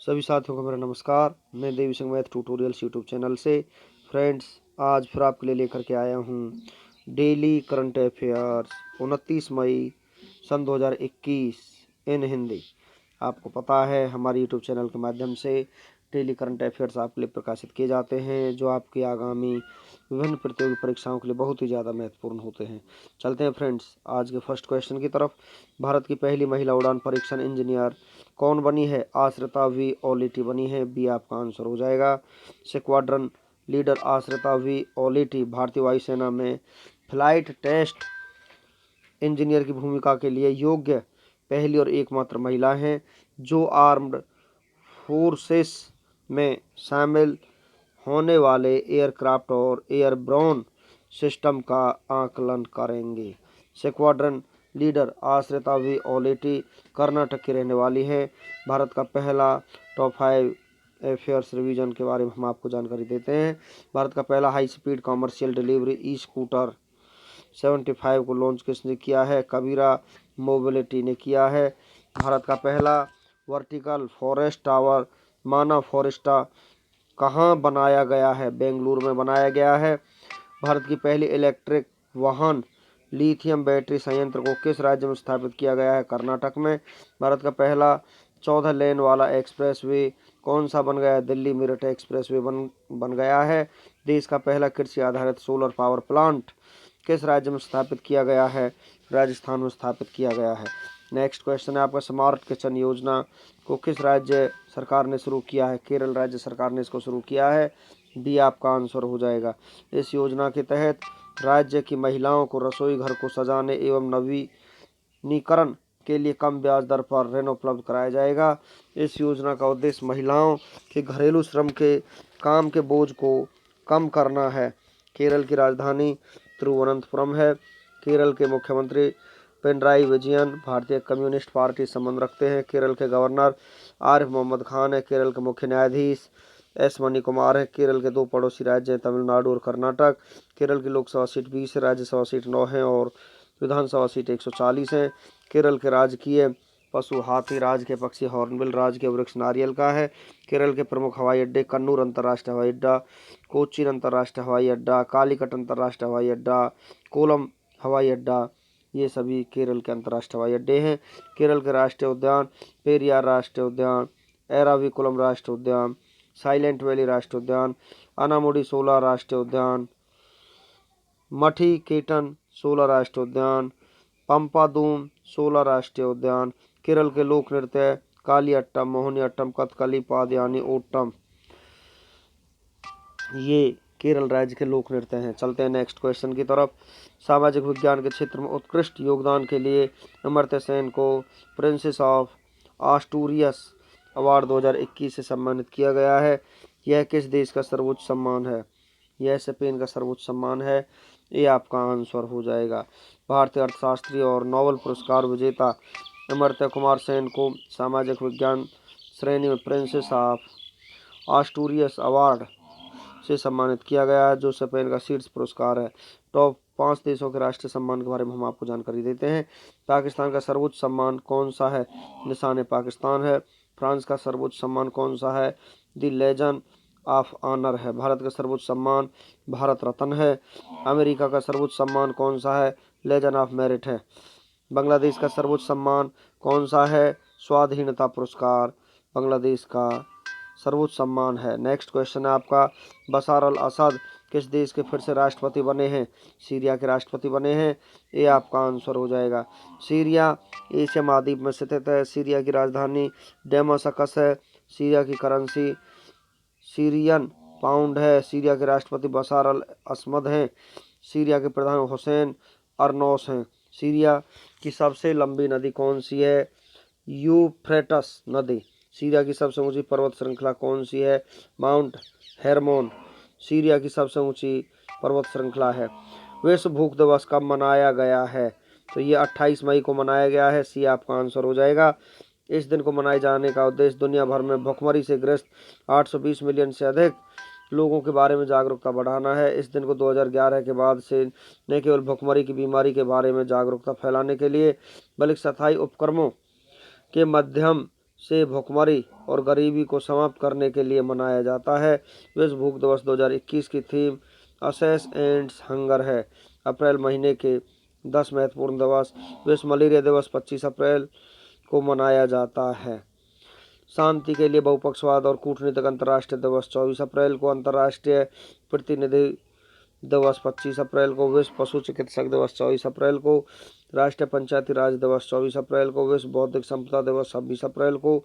सभी साथियों को मेरा नमस्कार। मैं Devi Singh math tutorials YouTube channel से। फ्रेंड्स, आज फिर आपके लिए लेकर के आया हूँ डेली करंट अफेयर्स 29 मई सन 2021 इन हिंदी। आपको पता है हमारे यूट्यूब चैनल के माध्यम से डेली करंट अफेयर्स आपके लिए प्रकाशित किए जाते हैं, जो आपकी आगामी विभिन्न प्रतियोगी परीक्षाओं के लिए बहुत ही ज़्यादा महत्वपूर्ण होते हैं। चलते हैं फ्रेंड्स आज के फर्स्ट क्वेश्चन की तरफ। भारत की पहली महिला उड़ान परीक्षण इंजीनियर कौन बनी है? आश्रिता वी ओलेटी बनी है। बी आपका आंसर हो जाएगा। स्क्वाड्रन लीडर आश्रिता वी ओलेटी भारतीय वायुसेना में फ्लाइट टेस्ट इंजीनियर की भूमिका के लिए योग्य पहली और एकमात्र महिला हैं, जो आर्म्ड फोर्सेस में शामिल होने वाले एयरक्राफ्ट और एयरबोर्न सिस्टम का आकलन करेंगे। Squadron leader Ashrita V Oleti Karnataka की रहने वाली है। भारत का पहला टॉप 5 अफेयर्स रिवीजन के बारे में हम आपको जानकारी देते हैं। भारत का पहला high speed commercial delivery e scooter 75 को लॉन्च किसने किया है? कबीरा मोबिलिटी ने किया है। भारत का पहला वर्टिकल फॉरेस्ट टावर माना फॉरेस्टा कहाँ बनाया गया है? बेंगलुरु में बनाया गया है। भारत की पहली इलेक्ट्रिक वाहन लिथियम बैटरी संयंत्र को किस राज्य में स्थापित किया गया है? कर्नाटक में। भारत का पहला 14 लेन वाला एक्सप्रेसवे कौन सा बन गया है? दिल्ली मेरठ एक्सप्रेसवे बन गया है। देश का पहला कृषि आधारित सोलर पावर प्लांट किस राज्य में स्थापित किया गया है? राजस्थान में स्थापित किया गया है। नेक्स्ट क्वेश्चन है आपका, स्मार्ट किचन योजना को किस राज्य सरकार ने शुरू किया है? केरल राज्य सरकार ने इसको शुरू किया है। डी आपका आंसर हो जाएगा। इस योजना के तहत राज्य की महिलाओं को रसोई घर को सजाने एवं नवीनीकरण के लिए कम ब्याज दर पर ऋण उपलब्ध कराया जाएगा। इस योजना का उद्देश्य महिलाओं के घरेलू श्रम के काम के बोझ को कम करना है। केरल की राजधानी तिरुवनंतपुरम है। केरल के मुख्यमंत्री पिनराई विजयन भारतीय कम्युनिस्ट पार्टी से संबंध रखते हैं। केरल के गवर्नर आरिफ मोहम्मद खान है। केरल के मुख्य न्यायाधीश एस मनी कुमार है। केरल के दो पड़ोसी राज्य हैं, तमिलनाडु और कर्नाटक। केरल की लोकसभा सीट 20 है, राज्यसभा सीट 9 है और विधानसभा सीट 140 है। केरल के राजकीय पशु हाथी, राज्य के पक्षी हॉर्नबिल, राज्य के वृक्ष नारियल का है। केरल के प्रमुख हवाई अड्डे कन्नूर अंतर्राष्ट्रीय हवाई अड्डा, कोचीन अंतर्राष्ट्रीय हवाई अड्डा, कालीकट अंतर्राष्ट्रीय हवाई अड्डा, कोलम हवाई अड्डा, ये सभी केरल के अंतर्राष्ट्रीय हवाई अड्डे हैं। केरल के राष्ट्रीय उद्यान पेरियार राष्ट्रीय उद्यान, एराविकुलम राष्ट्रीय उद्यान, साइलेंट वैली राष्ट्रीय उद्यान, अनामुडी सोला राष्ट्रीय उद्यान, मठीकेटन सोला राष्ट्रीय उद्यान, पंपादूम सोला राष्ट्रीय उद्यान। केरल के लोक नृत्य कालियट्टम, मोहिनीअट्टम, कथकली, पादयानी, ओट्टम, ये केरल राज्य के लोक नृत्य हैं। चलते हैं नेक्स्ट क्वेश्चन की तरफ। सामाजिक विज्ञान के क्षेत्र में उत्कृष्ट योगदान के लिए अमर्त्य सेन को प्रिंसेस ऑफ आस्टूरियस अवार्ड 2021 से सम्मानित किया गया है। यह किस देश का सर्वोच्च सम्मान है? यह स्पेन का सर्वोच्च सम्मान है। ये आपका आंसर हो जाएगा। भारतीय अर्थशास्त्री और नोबेल पुरस्कार विजेता अमर्त्य कुमार सेन को सामाजिक विज्ञान श्रेणी में प्रिंसेस ऑफ आस्टूरियस अवार्ड से सम्मानित किया गया है, जो स्पेन का शीर्ष पुरस्कार है। टॉप 5 देशों के राष्ट्रीय सम्मान के बारे में हम आपको जानकारी देते हैं। पाकिस्तान का सर्वोच्च सम्मान कौन सा है? निशान पाकिस्तान है। फ्रांस का सर्वोच्च सम्मान कौन सा है? द लेजन ऑफ ऑनर है। भारत का सर्वोच्च सम्मान भारत रत्न है। अमेरिका का सर्वोच्च सम्मान कौन सा है? लेजन ऑफ मेरिट है। बांग्लादेश का सर्वोच्च सम्मान कौन सा है? स्वाधीनता पुरस्कार बांग्लादेश का सर्वोच्च सम्मान है। नेक्स्ट क्वेश्चन है आपका, बशर अल असद किस देश के फिर से राष्ट्रपति बने हैं? सीरिया के राष्ट्रपति बने हैं। ये आपका आंसर हो जाएगा। सीरिया एशिया महाद्वीप में स्थित है। सीरिया की राजधानी डेमास्कस है। सीरिया की करेंसी सीरियन पाउंड है। सीरिया के राष्ट्रपति बशर अल असद हैं। सीरिया के प्रधान हुसैन अरनौस हैं। सीरिया की सबसे लंबी नदी कौन सी है? यूफ्रेटस नदी। सीरिया की सबसे ऊंची पर्वत श्रृंखला कौन सी है? माउंट हेरमोन सीरिया की सबसे ऊंची पर्वत श्रृंखला है। विश्व भूख दिवस कब मनाया गया है? तो ये 28 मई को मनाया गया है। सी आपका आंसर हो जाएगा। इस दिन को मनाए जाने का उद्देश्य दुनिया भर में भुखमरी से ग्रस्त 820 मिलियन से अधिक लोगों के बारे में जागरूकता बढ़ाना है। इस दिन को 2011 के बाद से न केवल भुखमरी की बीमारी के बारे में जागरूकता फैलाने के लिए, बल्कि स्थायी उपक्रमों के माध्यम से भुखमरी और गरीबी को समाप्त करने के लिए मनाया जाता है। विश्व भूख दिवस 2021 की थीम असेस एंड हंगर है। अप्रैल महीने के 10 महत्वपूर्ण दिवस। विश्व मलेरिया दिवस 25 अप्रैल को मनाया जाता है। शांति के लिए बहुपक्षवाद और कूटनीतिक अंतर्राष्ट्रीय दिवस 24 अप्रैल को। अंतर्राष्ट्रीय प्रतिनिधि दिवस 25 अप्रैल को। विश्व पशु चिकित्सक दिवस 24 अप्रैल को। राष्ट्रीय पंचायती राज दिवस 24 अप्रैल को। विश्व बौद्धिक संपदा दिवस 26 अप्रैल को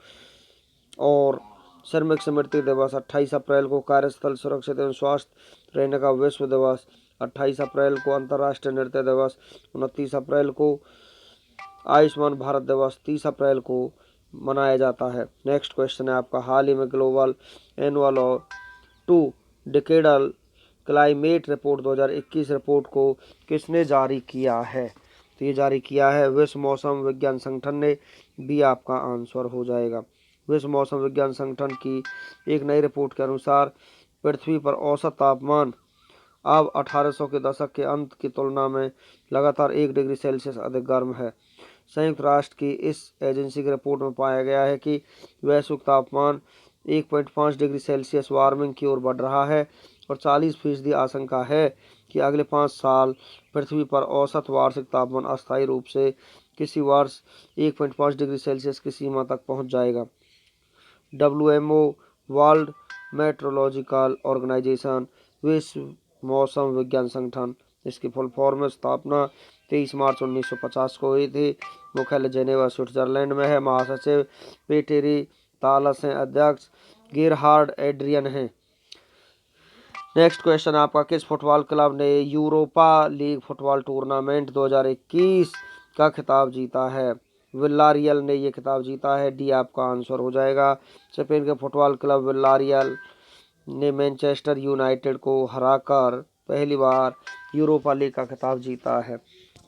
और श्रमिक स्मृति दिवस 28 अप्रैल को। कार्यस्थल सुरक्षित एवं स्वस्थ रहने का विश्व दिवस 28 अप्रैल को। अंतर्राष्ट्रीय नृत्य दिवस 29 अप्रैल को। आयुष्मान भारत दिवस 30 अप्रैल को मनाया जाता है। नेक्स्ट क्वेश्चन है आपका, हाल ही में ग्लोबल एनुअल और 2 डिकेडल क्लाइमेट रिपोर्ट 2021 रिपोर्ट को किसने जारी किया है? तो ये जारी किया है विश्व मौसम विज्ञान संगठन ने। भी आपका आंसर हो जाएगा। विश्व मौसम विज्ञान संगठन की एक नई रिपोर्ट के अनुसार पृथ्वी पर औसत तापमान अब 1800 के दशक के अंत की तुलना में लगातार 1 डिग्री सेल्सियस अधिक गर्म है। संयुक्त राष्ट्र की इस एजेंसी की रिपोर्ट में पाया गया है कि वैश्विक तापमान 1.5 डिग्री सेल्सियस वार्मिंग की ओर बढ़ रहा है और 40% आशंका है कि अगले 5 साल पृथ्वी पर औसत वार्षिक तापमान अस्थायी रूप से किसी वर्ष 1.5 डिग्री सेल्सियस की सीमा तक पहुंच जाएगा। WMO वर्ल्ड मेट्रोलॉजिकल ऑर्गेनाइजेशन विश्व मौसम विज्ञान संगठन, इसकी फुल फॉर्म स्थापना 23 मार्च 1950 को हुई थी। मुख्यालय जेनेवा स्विट्जरलैंड में है। महासचिव पेटेरी तालस हैं। अध्यक्ष गेरहार्ड एड्रियन हैं। नेक्स्ट क्वेश्चन आपका, किस फुटबॉल क्लब ने यूरोपा लीग फुटबॉल टूर्नामेंट 2021 का खिताब जीता है? विल्लारियल ने ये खिताब जीता है। डी आपका आंसर हो जाएगा। स्पेन के फुटबॉल क्लब विल्लारियल ने मैनचेस्टर यूनाइटेड को हराकर पहली बार यूरोपा लीग का खिताब जीता है।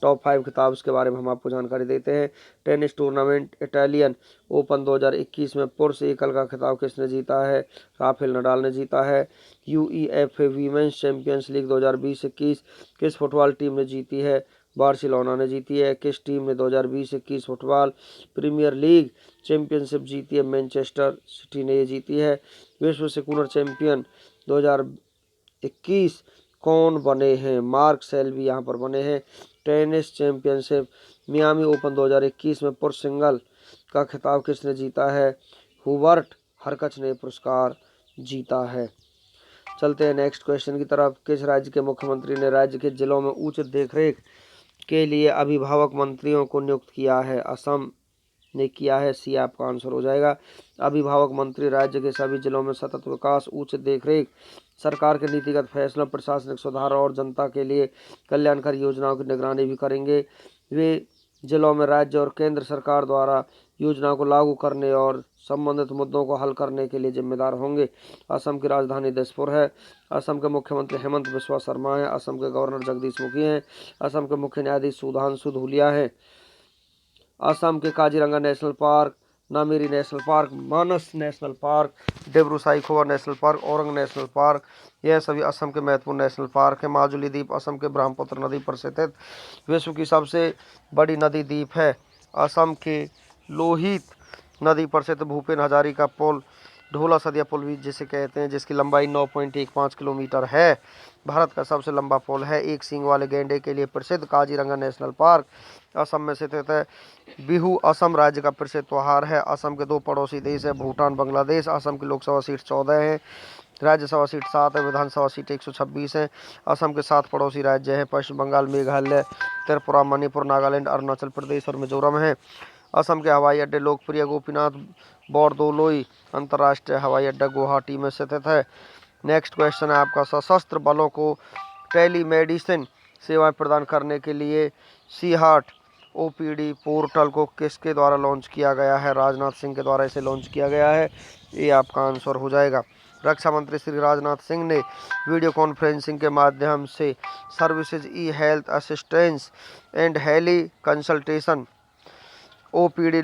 टॉप 5 खिताब के बारे में हम आपको जानकारी देते हैं। टेनिस टूर्नामेंट इटालियन ओपन 2021 में पुरुष एकल का खिताब किसने जीता है? राफेल नडाल ने जीता है। UEFA वीमेंस चैंपियंस लीग 2020-21 किस फुटबॉल टीम ने जीती है? बार्सिलोना ने जीती है। किस टीम ने 2020-21 फुटबॉल प्रीमियर लीग चैंपियनशिप जीती है? मैनचेस्टर सिटी ने ये जीती है। विश्व स्नूकर चैंपियन 2021 कौन बने हैं? मार्क सेल्बी यहाँ पर बने हैं। टेनिस चैंपियनशिप मियामी ओपन 2021 में पुरुष सिंगल का खिताब किसने जीता है? हुबर्ट हरकच ने पुरस्कार जीता है। चलते हैं नेक्स्ट क्वेश्चन की तरफ। किस राज्य के मुख्यमंत्री ने राज्य के जिलों में उचित देखरेख के लिए अभिभावक मंत्रियों को नियुक्त किया है? असम ने किया है। सी आपका आंसर हो जाएगा। अभिभावक मंत्री राज्य के सभी जिलों में सतत विकास, उचित देखरेख, सरकार के नीतिगत फैसलों, प्रशासनिक सुधार और जनता के लिए कल्याणकारी योजनाओं की निगरानी भी करेंगे। वे जिलों में राज्य और केंद्र सरकार द्वारा योजनाओं को लागू करने और संबंधित मुद्दों को हल करने के लिए जिम्मेदार होंगे। असम की राजधानी दिसपुर है। असम के मुख्यमंत्री हेमंत बिस्वा शर्मा हैं। असम के गवर्नर जगदीश मुखी हैं। असम के मुख्य न्यायाधीश सुधांशु धूलिया हैं। असम के Kaziranga national park, Nameri national park, Manas national park, Dibru Saikhowa national park, Orang national park, यह सभी असम के महत्वपूर्ण नेशनल पार्क हैं। माजुली द्वीप असम के ब्रह्मपुत्र नदी पर स्थित विश्व की सबसे बड़ी नदी द्वीप है। असम के लोहित नदी पर स्थित भूपेन हजारिका पुल, ढोला सदिया पुल भी जिसे कहते हैं, जिसकी लंबाई 9.15 किलोमीटर है, भारत का सबसे लंबा पुल है। एक सींग वाले गैंडे के लिए प्रसिद्ध काजीरंगा नेशनल पार्क असम में स्थित है। बिहू असम राज्य का प्रसिद्ध त्योहार है। असम के 2 पड़ोसी देश है, भूटान, बांग्लादेश। असम की लोकसभा सीट 14 है, राज्यसभा सीट 7 है, विधानसभा सीट 126 है। असम के 7 पड़ोसी राज्य हैं, पश्चिम बंगाल, मेघालय, त्रिपुरा, मणिपुर, नागालैंड, अरुणाचल प्रदेश और मिजोरम है। असम के हवाई अड्डे लोकप्रिय गोपीनाथ बोरदोलोई अंतर्राष्ट्रीय हवाई अड्डा गुवाहाटी में स्थित है। नेक्स्ट क्वेश्चन है आपका, सशस्त्र बलों को टेलीमेडिसिन सेवाएं प्रदान करने के लिए सीहार्ट OPD पोर्टल को किसके द्वारा लॉन्च किया गया है? राजनाथ सिंह के द्वारा इसे लॉन्च किया गया है। ये आपका आंसर हो जाएगा। रक्षा मंत्री श्री राजनाथ सिंह ने वीडियो कॉन्फ्रेंसिंग के माध्यम से services e health assistance and tele consultation OPD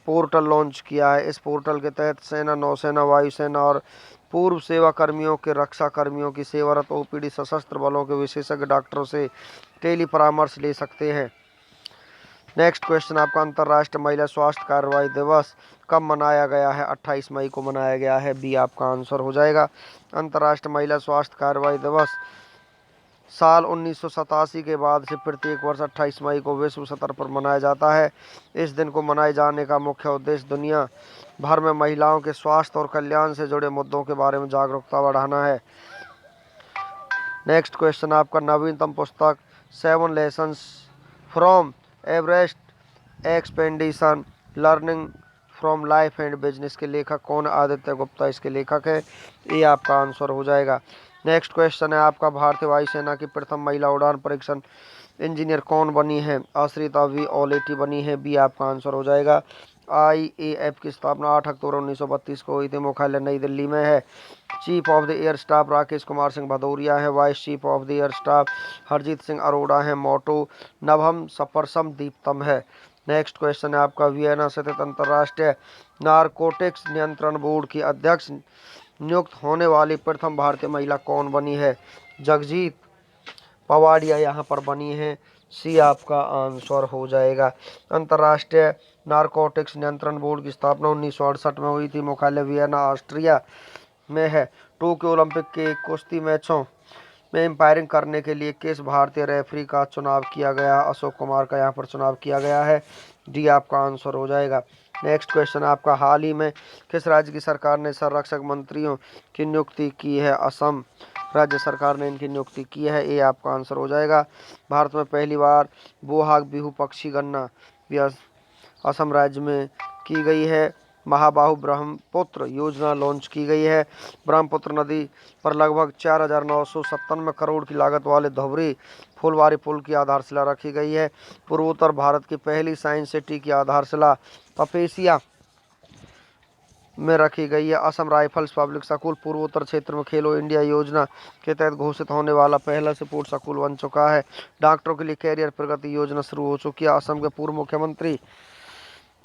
portal launch किया है। इस पोर्टल के तहत सेना, नौसेना, वायुसेना और पूर्व सेवा कर्मियों के रक्षा कर्मियों की सेवारत OPD सशस्त्र बलों के विशेषज्ञ डॉक्टरों से टेली परामर्श ले सकते हैं। नेक्स्ट क्वेश्चन आपका, अंतर्राष्ट्रीय महिला स्वास्थ्य कार्रवाई दिवस कब मनाया गया है? 28 मई को मनाया गया है। बी आपका आंसर हो जाएगा। अंतर्राष्ट्रीय महिला स्वास्थ्य कार्रवाई दिवस साल 1987 के बाद से प्रत्येक वर्ष 28 मई को विश्व स्तर पर मनाया जाता है। इस दिन को मनाए जाने का मुख्य उद्देश्य दुनिया भर में महिलाओं के स्वास्थ्य और कल्याण से जुड़े मुद्दों के बारे में जागरूकता बढ़ाना है। नेक्स्ट क्वेश्चन आपका, नवीनतम पुस्तक 7 lessons from Everest expedition learning from life and business के लेखक कौन? आदित्य गुप्ता इसके लेखक है। ये आपका आंसर हो जाएगा। नेक्स्ट क्वेश्चन है आपका, भारतीय वायुसेना की प्रथम महिला उड़ान परीक्षण इंजीनियर कौन बनी है? आश्रिता वी ओलेटी बनी है। बी आपका आंसर हो जाएगा। IAF की स्थापना 8 अक्टूबर 1932 को हुई थी। मुख्यालय नई दिल्ली में है। Chief of the air staff Rakesh Kumar Singh Bhadauria है। Vice chief of the air staff Harjit Singh Arora है। मोटो नभम सफरसम दीप्तम है। नेक्स्ट क्वेश्चन है आपका, वियना स्थित अंतर्राष्ट्रीय नारकोटिक्स नियंत्रण बोर्ड की अध्यक्ष नियुक्त होने वाली प्रथम भारतीय महिला कौन बनी है? जगजीत पवाडिया यहाँ पर बनी है। सी आपका आंसर हो जाएगा। अंतर्राष्ट्रीय नारकोटिक्स नियंत्रण बोर्ड की स्थापना 1968 में हुई थी। मुख्यालय वियना ऑस्ट्रिया में है। टोक्यो ओलंपिक के कुश्ती मैचों में एम्पायरिंग करने के लिए किस भारतीय रेफरी का चुनाव किया गया? अशोक कुमार का यहाँ पर चुनाव किया गया है। डी आपका आंसर हो जाएगा। नेक्स्ट क्वेश्चन आपका, हाल ही में किस राज्य की सरकार ने संरक्षक मंत्रियों की नियुक्ति की है? असम राज्य सरकार ने इनकी नियुक्ति की है। ये आपका आंसर हो जाएगा। भारत में पहली बार बोहाग बिहू पक्षी गणना भी असम राज्य में की गई है। महाबाहु ब्रह्मपुत्र योजना लॉन्च की गई है। ब्रह्मपुत्र नदी पर लगभग 4,997 करोड़ की लागत वाले धुबरी फुलवारी पुल की आधारशिला रखी गई है। पूर्वोत्तर भारत की पहली साइंस सिटी की आधारशिला पपेसिया में रखी गई है। असम राइफल्स पब्लिक स्कूल पूर्वोत्तर क्षेत्र में खेलो इंडिया योजना के तहत घोषित होने वाला पहला स्पोर्ट्स स्कूल बन चुका है। डॉक्टरों के लिए कैरियर प्रगति योजना शुरू हो चुकी है। असम के पूर्व मुख्यमंत्री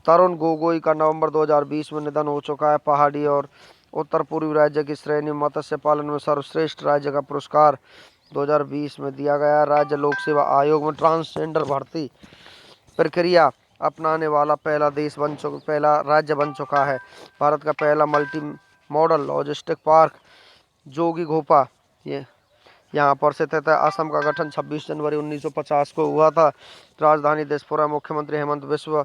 तरुण गोगोई का नवंबर 2020 में निधन हो चुका है। पहाड़ी और उत्तर पूर्वी राज्य की श्रेणी में मत्स्य पालन में सर्वश्रेष्ठ राज्य का पुरस्कार 2020 में दिया गया। राज्य लोक सेवा आयोग में ट्रांसजेंडर भर्ती प्रक्रिया अपनाने वाला पहला राज्य बन चुका है। भारत का पहला मल्टी मॉडल लॉजिस्टिक पार्क जोगी घोपा ये यहाँ पर स्थित है। असम का गठन 26 जनवरी 1950 को हुआ था। राजधानी दिसपुरा। मुख्यमंत्री हेमंत बिस्वा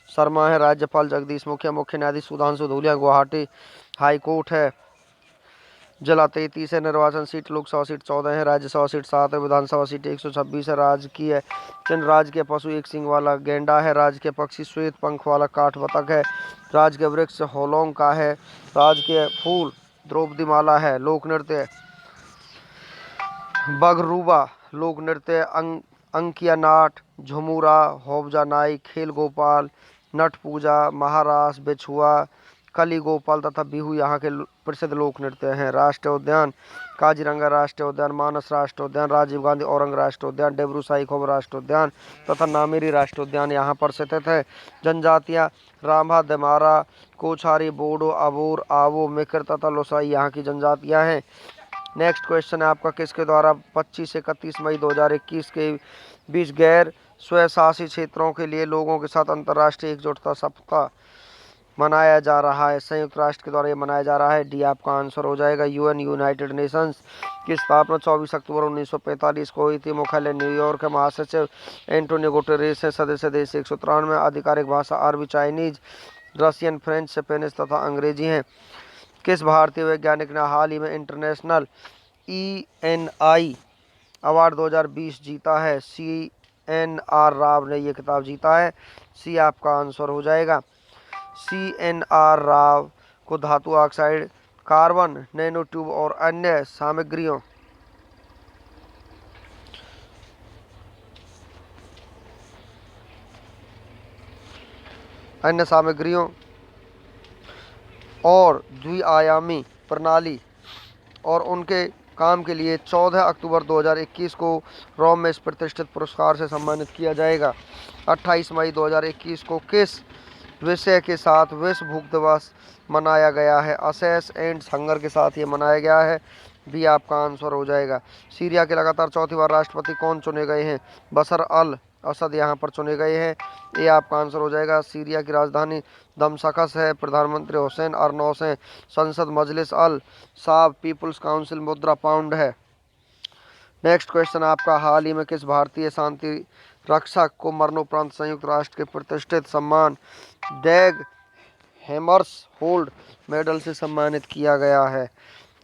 शर्मा है। राज्यपाल जगदीश मुखिया। मुख्य न्यायाधीश सुधांशु धूलिया। गुवाहाटी हाई कोर्ट है। जिला 33 है। निर्वाचन सीट लोकसभा सीट 14 है। राज्यसभा सीट 7 है। विधानसभा सीट 126 है। राजकीय चिन्ह राजकीय पशु एक सींग वाला गेंडा है। राजकीय पक्षी श्वेत पंख वाला काठ बतख है। राजकीय वृक्ष होलोंग का है। राजकीय फूल द्रौपदी माला है। लोक नृत्य बगरूबा। लोक नृत्य अंकिया नाट झुमुरा होबजा नाई खेल गोपाल नट पूजा महारास बिछुआ कली गोपाल तथा बिहू यहाँ के प्रसिद्ध लोक नृत्य हैं। राष्ट्रीय उद्यान काजीरंगा राष्ट्रीय उद्यान मानस राष्ट्रीय उद्यान राजीव गांधी औरंग राष्ट्रीय उद्यान डेब्रू साहिब राष्ट्रीय उद्यान तथा नामेरी राष्ट्रीय उद्यान यहाँ पर स्थित है। जनजातियाँ रांभा दमारा कोछारी बोडो अबोर आवो मिकर तथा लोसाई यहाँ की जनजातियाँ हैं। नेक्स्ट क्वेश्चन है आपका, किसके द्वारा 25 से 31 मई 2021 के बीच गैर स्वशासी क्षेत्रों के लिए लोगों के साथ अंतर्राष्ट्रीय एकजुटता सप्ताह मनाया जा रहा है? संयुक्त राष्ट्र के द्वारा ये मनाया जा रहा है। डी आपका आंसर हो जाएगा। यूएन यूनाइटेड नेशंस की स्थापना 24 अक्टूबर 1945 को हुई थी। मुख्यालय न्यूयॉर्क है। महासचिव एंटोनियो गुटेरेस है। सदस्य देश 193। आधिकारिक भाषा अरबी चाइनीज रशियन फ्रेंच स्पेनिश तथा अंग्रेजी हैं। किस भारतीय वैज्ञानिक ने हाल ही में इंटरनेशनल ENI अवार्ड 2020 जीता है? CNR राव ने यह खिताब जीता है। सी आपका आंसर हो जाएगा। CNR राव को धातु ऑक्साइड कार्बन नैनो ट्यूब और अन्य सामग्रियों और द्विआयामी प्रणाली और उनके काम के लिए 14 अक्टूबर 2021 को रोम में इस प्रतिष्ठित पुरस्कार से सम्मानित किया जाएगा। 28 मई 2021 को किस विषय के साथ विश्व भूख दिवस मनाया गया है? असेस एंड हंगर के साथ ये मनाया गया है। भी आपका आंसर हो जाएगा। सीरिया के लगातार चौथी बार राष्ट्रपति कौन चुने गए हैं? बशर अल असद यहाँ पर चुने गए हैं। ये आपका आंसर हो जाएगा। सीरिया की राजधानी दमशकस है। प्रधानमंत्री हुसैन अरनौस हैं। संसद मजलिस अल शाब पीपुल्स काउंसिल मुद्रा पाउंड है। नेक्स्ट क्वेश्चन आपका, हाल ही में किस भारतीय शांति रक्षक को मरणोपरांत संयुक्त राष्ट्र के प्रतिष्ठित सम्मान डैग हैमर्सहोल्ड मेडल से सम्मानित किया गया है?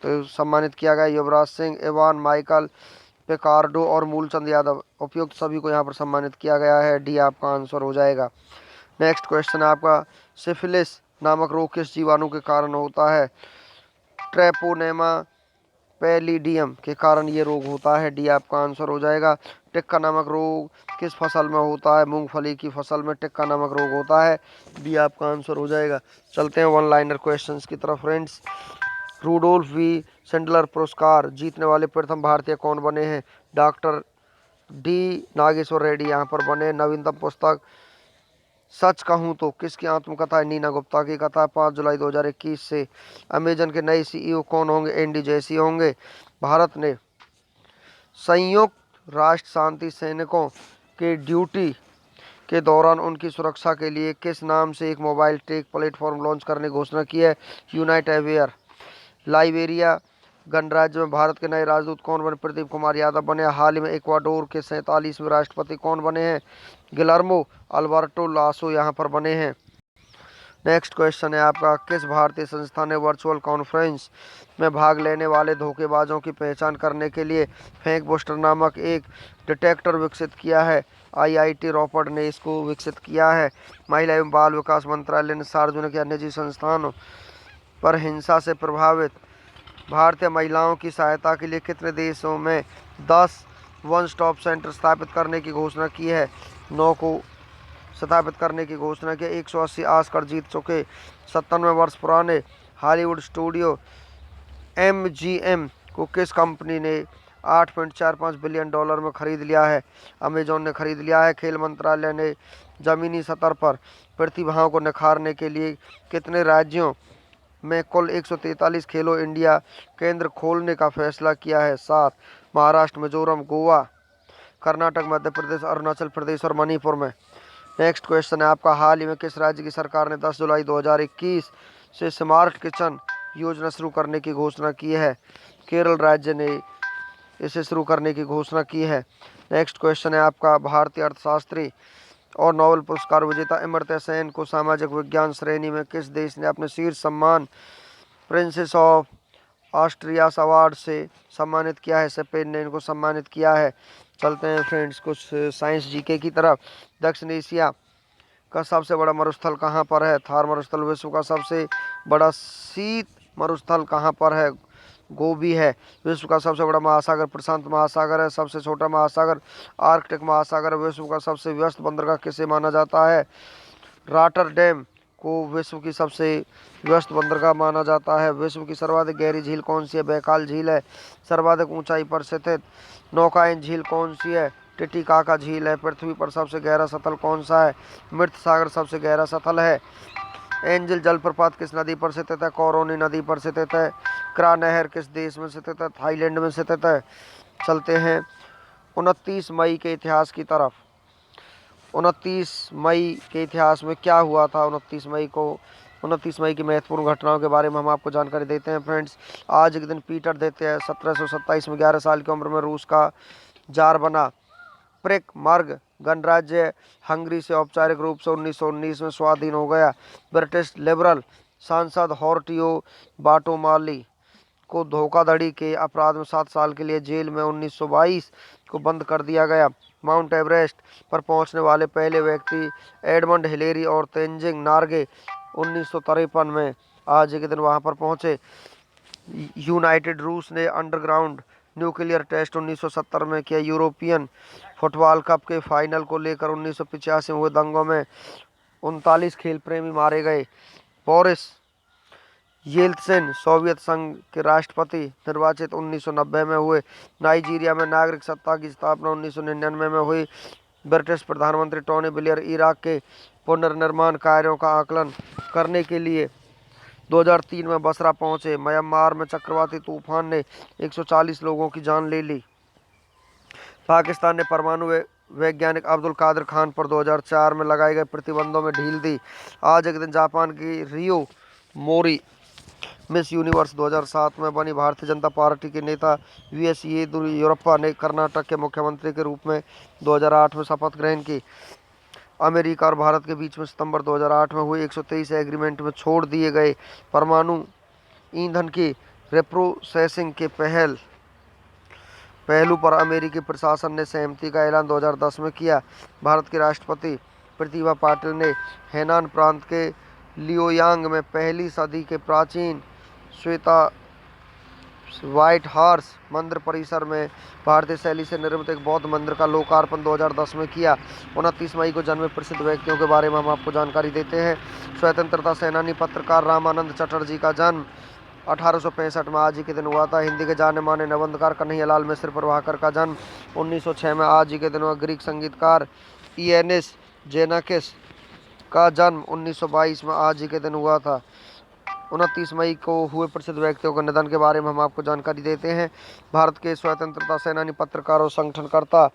तो सम्मानित किया गया युवराज सिंह, इवान माइकल पिकार्डो और मूलचंद यादव। उपयुक्त सभी को यहाँ पर सम्मानित किया गया है। डी आपका आंसर हो जाएगा। नेक्स्ट क्वेश्चन आपका, सिफिलिस नामक रोग किस जीवाणु के कारण होता है? ट्रेपोनेमा पैलिडियम के कारण ये रोग होता है। डी आपका आंसर हो जाएगा। टिक्का नामक रोग किस फसल में होता है? मूंगफली की फसल में टिक्का नामक रोग होता है। डी आपका आंसर हो जाएगा। चलते हैं वन लाइनर क्वेश्चंस की तरफ फ्रेंड्स। रूडोल्फ वी सेंडलर पुरस्कार जीतने वाले प्रथम भारतीय कौन बने हैं? डॉक्टर डी नागेश्वर रेड्डी यहाँ पर बने। नवीनतम पुस्तक सच कहूँ तो किसकी आत्मकथा है? नीना गुप्ता की कथा। 5 जुलाई 2021 से। अमेजन के नए सीईओ कौन होंगे? एंडी जेसी होंगे। भारत ने संयुक्त राष्ट्र शांति सैनिकों के ड्यूटी के दौरान उनकी सुरक्षा के लिए किस नाम से एक मोबाइल टेक प्लेटफॉर्म लॉन्च करने की घोषणा की है? Unite aware. लाइबेरिया गणराज्य में भारत के नए राजदूत कौन बने? प्रदीप कुमार यादव बने। हाल ही में इक्वाडोर के 47वें राष्ट्रपति कौन बने हैं? गिलर्मो अल्बर्टो लासो यहाँ पर बने हैं। नेक्स्ट क्वेश्चन है आपका, किस भारतीय संस्था ने वर्चुअल कॉन्फ्रेंस में भाग लेने वाले धोखेबाजों की पहचान करने के लिए फेक बूस्टर नामक एक डिटेक्टर विकसित किया है? आईआईटी रॉपड़ ने इसको विकसित किया है। महिला एवं बाल विकास मंत्रालय ने सार्वजनिक या निजी संस्थानों पर हिंसा से प्रभावित भारतीय महिलाओं की सहायता के लिए कितने देशों में 10 वन स्टॉप सेंटर स्थापित करने की घोषणा की है? 9 को स्थापित करने की घोषणा की। 180 ऑस्कर जीत चुके 97 वर्ष पुराने हॉलीवुड स्टूडियो MGM को किस कंपनी ने $8.45 बिलियन में खरीद लिया है? अमेजॉन ने खरीद लिया है। खेल मंत्रालय ने जमीनी स्तर पर प्रतिभाओं को निखारने के लिए कितने राज्यों में कुल 143 खेलो इंडिया केंद्र खोलने का फैसला किया है? 7। महाराष्ट्र, मिजोरम, गोवा, कर्नाटक, मध्य प्रदेश, अरुणाचल प्रदेश और मणिपुर में। नेक्स्ट क्वेश्चन है आपका, हाल ही में किस राज्य की सरकार ने 10 जुलाई 2021 से स्मार्ट किचन योजना शुरू करने की घोषणा की है? केरल राज्य ने इसे शुरू करने की घोषणा की है। नेक्स्ट क्वेश्चन है आपका, भारतीय अर्थशास्त्री और नोबेल पुरस्कार विजेता अमर्त्य सेन को सामाजिक विज्ञान श्रेणी में किस देश ने अपने शीर्ष सम्मान प्रिंसेस ऑफ ऑस्ट्रियास अवार्ड से सम्मानित किया है? स्पेन ने इनको सम्मानित किया है। चलते हैं फ्रेंड्स कुछ साइंस जीके की तरफ। दक्षिण एशिया का सबसे बड़ा मरुस्थल कहाँ पर है? थार मरुस्थल। विश्व का सबसे बड़ा शीत मरुस्थल कहाँ पर है? गोबी है। विश्व का सबसे बड़ा महासागर प्रशांत महासागर है। सबसे छोटा महासागर आर्कटिक महासागर है। विश्व का सबसे व्यस्त बंदरगाह किसे माना जाता है? रॉटरडैम को विश्व की सबसे व्यस्त बंदरगाह माना जाता है। विश्व की सर्वाधिक गहरी झील कौन सी है? बैकाल झील है। सर्वाधिक ऊंचाई पर स्थित नौकायन झील कौन सी है? टिटिकाका झील है। पृथ्वी पर सबसे गहरा सतह कौन सा है? मृत सागर सबसे गहरा सतह है। एंजल जलप्रपात किस नदी पर स्थित है? कौरोनी नदी पर स्थित है। क्रा नहर किस देश में स्थित है? थाईलैंड में स्थित है। चलते हैं 29 मई के इतिहास की तरफ। 29 मई के इतिहास में क्या हुआ था? 29 मई की महत्वपूर्ण घटनाओं के बारे में हम आपको जानकारी देते हैं फ्रेंड्स। आज के दिन पीटर देते हैं 1727 में 11 साल की उम्र में रूस का जार बना। प्रेक मार्ग गणराज्य हंगरी से औपचारिक रूप से 1919 में स्वाधीन हो गया। ब्रिटिश लिबरल सांसद हॉर्टियो बाटोमाली को धोखाधड़ी के अपराध में 7 साल के लिए जेल में 1922 को बंद कर दिया गया। माउंट एवरेस्ट पर पहुंचने वाले पहले व्यक्ति एडमंड हिलेरी और तेंजिंग नार्गे 1953 में आज के दिन वहां पर पहुंचे। यूनाइटेड रूस ने अंडरग्राउंड न्यूक्लियर टेस्ट 1970 में किया। यूरोपियन फुटबॉल कप के फाइनल को लेकर 1985 में हुए दंगों में 39 खेल प्रेमी मारे गए। बोरिस येल्त्सिन सोवियत संघ के राष्ट्रपति निर्वाचित 1990 में हुए। नाइजीरिया में नागरिक सत्ता की स्थापना 1999 में हुई। ब्रिटिश प्रधानमंत्री टोनी ब्लेयर इराक के पुनर्निर्माण कार्यों का आकलन करने के लिए 2003 में बसरा पहुंचे। म्यांमार में चक्रवाती तूफान ने 140 लोगों की जान ले ली। पाकिस्तान ने परमाणु वैज्ञानिक अब्दुल कादिर खान पर 2004 में लगाए गए प्रतिबंधों में ढील दी। आज एक दिन जापान की रियो मोरी मिस यूनिवर्स 2007 में बनी। भारतीय जनता पार्टी के नेता वीएस येदियुरप्पा ने कर्नाटक के मुख्यमंत्री के रूप में 2008 में शपथ ग्रहण की। अमेरिका और भारत के बीच में सितंबर 2008 में हुए 123 एग्रीमेंट में छोड़ दिए गए परमाणु ईंधन की रिप्रोसेसिंग के पहलू पर अमेरिकी प्रशासन ने सहमति का ऐलान 2010 में किया। भारत के राष्ट्रपति प्रतिभा पाटिल ने हेनान प्रांत के लियोयांग में पहली सदी के प्राचीन श्वेता व्हाइट हॉर्स मंदिर परिसर में भारतीय शैली से निर्मित एक बौद्ध मंदिर का लोकार्पण 2010 में किया। 29 मई को जन्मे प्रसिद्ध व्यक्तियों के बारे में हम आपको जानकारी देते हैं। स्वतंत्रता सेनानी पत्रकार रामानंद चटर्जी का जन्म 1865 में आज ही के दिन हुआ था। हिंदी के जाने माने निबंधकार कन्हैयालाल मिश्र प्रभाकर का जन्म 1906 में आज ही के दिन हुआ। ग्रीक संगीतकार इएनिस जेनाकिस का जन्म 1922 में आज ही के दिन हुआ था। 29 मई को हुए प्रसिद्ध व्यक्तियों के निधन के बारे में हम आपको जानकारी देते हैं। भारत के स्वतंत्रता सेनानी पत्रकार और संगठनकर्ता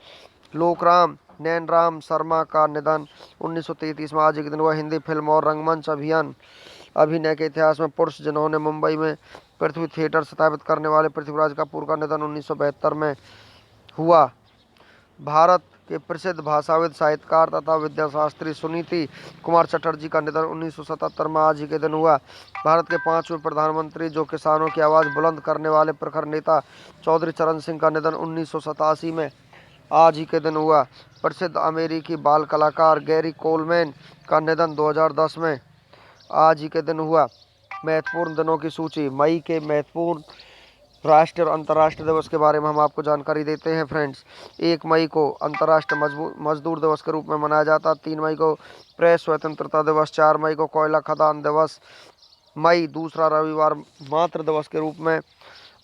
लोकराम नैनराम शर्मा का निधन 1933 में आज ही के दिन हुआ। हिंदी फिल्म और रंगमंच अभिनय के इतिहास में पुरुष जिन्होंने मुंबई में पृथ्वी थिएटर स्थापित करने वाले पृथ्वीराज कपूर का निधन 1972 में हुआ। भारत के प्रसिद्ध भाषाविद साहित्यकार तथा विद्याशास्त्री सुनीति कुमार चटर्जी का निधन 1977 में आज ही के दिन हुआ। भारत के 5वें प्रधानमंत्री जो किसानों की आवाज़ बुलंद करने वाले प्रखर नेता चौधरी चरण सिंह का निधन 1987 में आज ही के दिन हुआ। प्रसिद्ध अमेरिकी बाल कलाकार गैरी कोलमैन का निधन 2010 में आज ही के दिन हुआ। महत्वपूर्ण दिनों की सूची। मई के महत्वपूर्ण राष्ट्रीय और अंतर्राष्ट्रीय दिवस के बारे में हम आपको जानकारी देते हैं फ्रेंड्स। 1 मई को अंतर्राष्ट्रीय मजदूर दिवस के रूप में मनाया जाता है। 3 मई को प्रेस स्वतंत्रता दिवस। 4 मई को कोयला खदान दिवस। मई दूसरा रविवार मातृ दिवस के रूप में।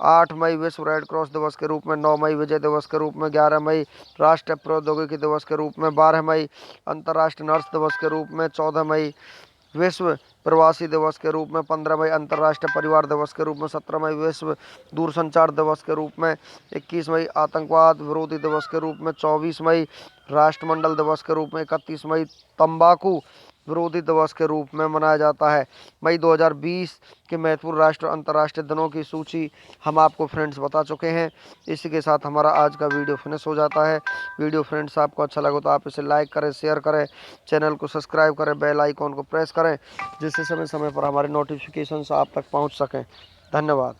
8 मई विश्व रेड क्रॉस दिवस के रूप में। 9 मई विजय दिवस के रूप में। 11 मई राष्ट्रीय प्रौद्योगिकी दिवस के रूप में। 12 मई अंतर्राष्ट्रीय नर्स दिवस के रूप में। 14 मई विश्व प्रवासी दिवस के रूप में। 15 मई अंतर्राष्ट्रीय परिवार दिवस के रूप में। 17 मई विश्व दूरसंचार दिवस के रूप में। 21 मई आतंकवाद विरोधी दिवस के रूप में। 24 मई राष्ट्रमंडल दिवस के रूप में। 31 मई तंबाकू विरोधी दिवस के रूप में मनाया जाता है। मई 2020 के महत्वपूर्ण राष्ट्रीय और अंतर्राष्ट्रीय दिनों की सूची हम आपको फ्रेंड्स बता चुके हैं। इसी के साथ हमारा आज का वीडियो फिनिश हो जाता है। वीडियो फ्रेंड्स आपको अच्छा लगा तो आप इसे लाइक करें, शेयर करें, चैनल को सब्सक्राइब करें, बेल आइकॉन को प्रेस करें जिससे समय समय पर हमारे नोटिफिकेशन आप तक पहुंच सकें। धन्यवाद।